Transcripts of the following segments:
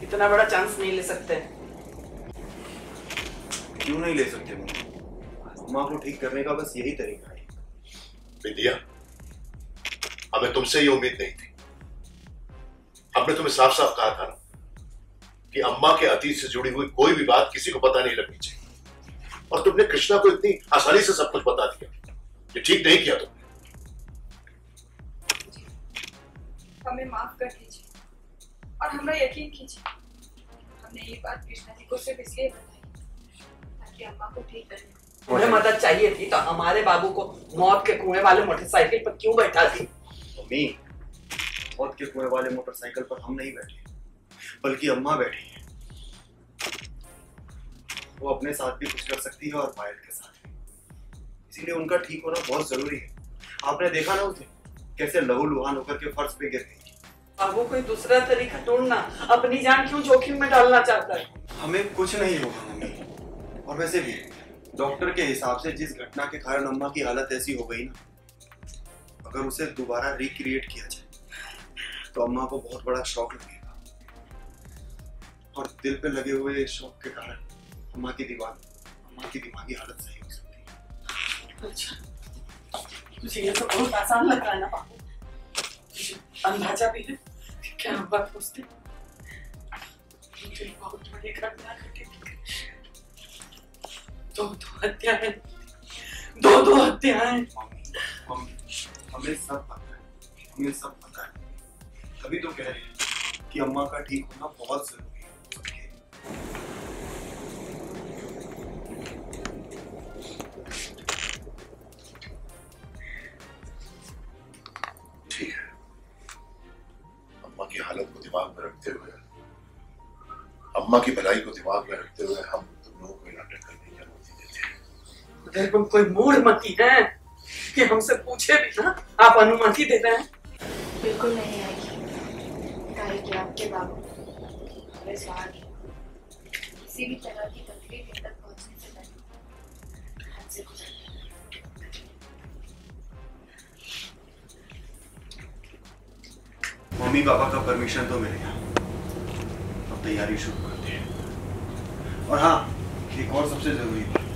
इतना बड़ा चांस नहीं ले सकते। क्यों नहीं ले सकते? अम्मा को ठीक करने का बस यही तरीका है। विद्या, हमें तुमसे ये उम्मीद नहीं थी। हमने तुम्हें साफ साफ कहा था कि अम्मा के अतीत से जुड़ी हुई कोई भी बात किसी को पता नहीं लगनी चाहिए, और तुमने कृष्णा को इतनी आसानी से सब कुछ बता दिया। ये ठीक नहीं किया तुमने। हमें माफ कर दीजिए और हमरा यकीन कीजिए, हमने ये बात कृष्णा जी को सिर्फ इसलिए बताई ताकि अम्मा को ठीक करने। उन्हें मदद चाहिए थी तो हमारे बाबू को मौत के कुएं वाले मोटरसाइकिल पर क्यों बैठा दी? मम्मी, मौत के कुएं वाले मोटरसाइकिल पर हम नहीं बैठे, बल्कि अम्मा बैठी है। वो अपने साथ भी कुछ कर सकती है और पायल के साथ भी, इसीलिए उनका ठीक होना बहुत जरूरी है। आपने देखा ना उसे कैसे लहूलुहान होकर के फर्श पे गिर गई। अब वो कोई दूसरा तरीका ढूंढना, अपनी जान क्यों जोखिम में डालना चाहता है? हमें कुछ नहीं होगा मम्मी। और वैसे भी डॉक्टर के हिसाब से जिस घटना के कारण अम्मा की हालत ऐसी हो गई ना, अगर उसे दोबारा रिक्रिएट किया जाए तो अम्मा को बहुत बड़ा शॉक लगेगा, और दिल पे लगे हुए शॉक के कारण अम्मा की दिमागी हालत सही हो सकती है। अच्छा, तुझे ये सब बहुत आसान लग रहा है ना बाबू? अंदाजा भी है क्या बात उसने मुझे बहुत बड़ी घटना घटी। दो हत्याएं, दो हत्याएं। मम्मी, हमें सब पता है। तभी तो कह रहे हैं कि अम्मा का ठीक होना बहुत जरूरी है। ठीक है, अम्मा की हालत को दिमाग में रखते हुए, अम्मा की भलाई को दिमाग में रखते हुए हम तुम लोगों को नाटक करने की अनुमति देते हैं। उधर तुम कोई मूढ़मती है कि हमसे पूछे भी ना आप अनुमति दे रहे हैं? बिल्कुल नहीं आएगी, काहे कि आपके बाबू हमें सवाल किसी भी तरह की तकलीफ तक पहुंचने से पहले हमसे गुजर। मम्मी पापा का परमिशन तो मिल गया, अब तैयारी शुरू करते हैं। और हाँ, एक और सबसे जरूरी बात,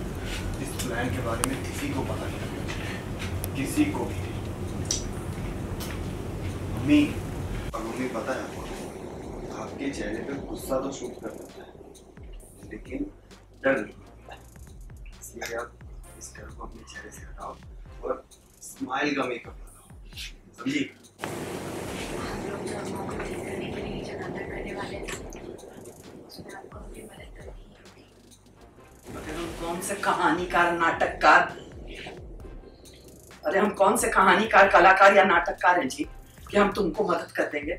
इस प्लान के बारे में किसी को पता नहीं लगना चाहिए, किसी को भी। मम्मी पता है आपको, आपके चेहरे पे गुस्सा तो शूट कर सकता है, लेकिन डर नहीं। इसलिए आप इस डर को अपने चेहरे से हटाओ और स्माइल का मेकअप लगाओ, समझिए? कौन से कहानीकार, नाटककार? अरे हम कौन से कहानीकार, कलाकार या नाटककार हैं जी कि हम तुमको मदद कर देंगे?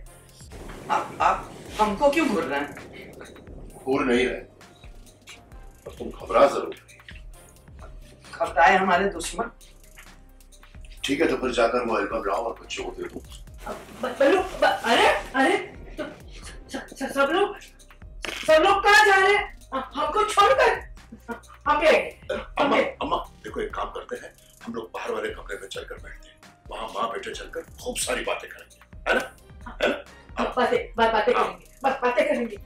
आप हमको क्यों घूर रहे हैं? घूर नहीं रहे, और तुम घबरा जरूर रही। घबराए हमारे दुश्मन? ठीक है, तो फिर जाकर वो एल्बम लाओ और बच्चों को दे दो। अरे सब लोग कहाँ जा रहे हैं? हमको छोड़कर? अम्मा देखो, एक काम करते हैं, हम लोग बाहर वाले कमरे में चलकर बैठते हैं, वहाँ माँ बेटे चलकर खूब सारी बातें करेंगे, है ना? बातें करेंगे।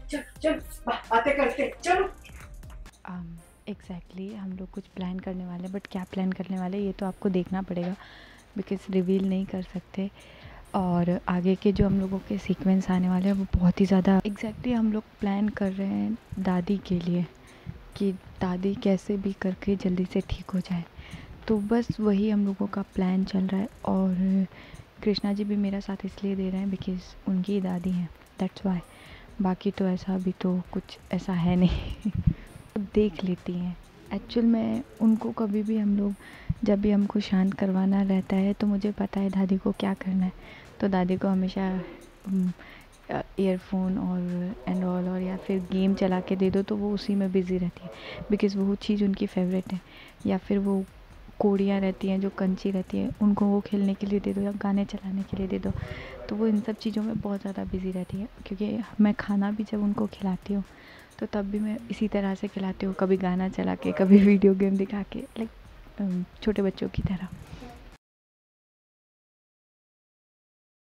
चल बातें करते, चलो। एग्जैक्टली हम लोग कुछ प्लान करने वाले, बट क्या प्लान करने वाले ये तो आपको देखना पड़ेगा, बिकॉज रिवील नहीं कर सकते। और आगे के जो हम लोगों के सीक्वेंस आने वाले हैं वो बहुत ही ज़्यादा एग्जैक्टली हम लोग प्लान कर रहे हैं दादी के लिए, कि दादी कैसे भी करके जल्दी से ठीक हो जाए। तो बस वही हम लोगों का प्लान चल रहा है। और कृष्णा जी भी मेरा साथ इसलिए दे रहे हैं बिकॉज़ उनकी दादी हैं, दैट्स वाई। बाकी तो ऐसा अभी तो कुछ ऐसा है नहीं। देख लेती हैं। एक्चुअल में उनको कभी भी हम लोग जब भी हमको शांत करवाना रहता है तो मुझे पता है दादी को क्या करना है, तो दादी को हमेशा ईयरफोन और एंड ऑल और या फिर गेम चला के दे दो तो वो उसी में बिज़ी रहती है, बिकॉज़ वो चीज़ उनकी फेवरेट है। या फिर वो कोड़ियाँ रहती हैं जो कंची रहती है, उनको वो खेलने के लिए दे दो या गाने चलाने के लिए दे दो, तो वो इन सब चीज़ों में बहुत ज़्यादा बिज़ी रहती है। क्योंकि मैं खाना भी जब उनको खिलाती हूँ तो तब भी मैं इसी तरह से खिलाती हूँ, कभी गाना चला के, कभी वीडियो गेम दिखा के, लाइक छोटे बच्चों की तरह।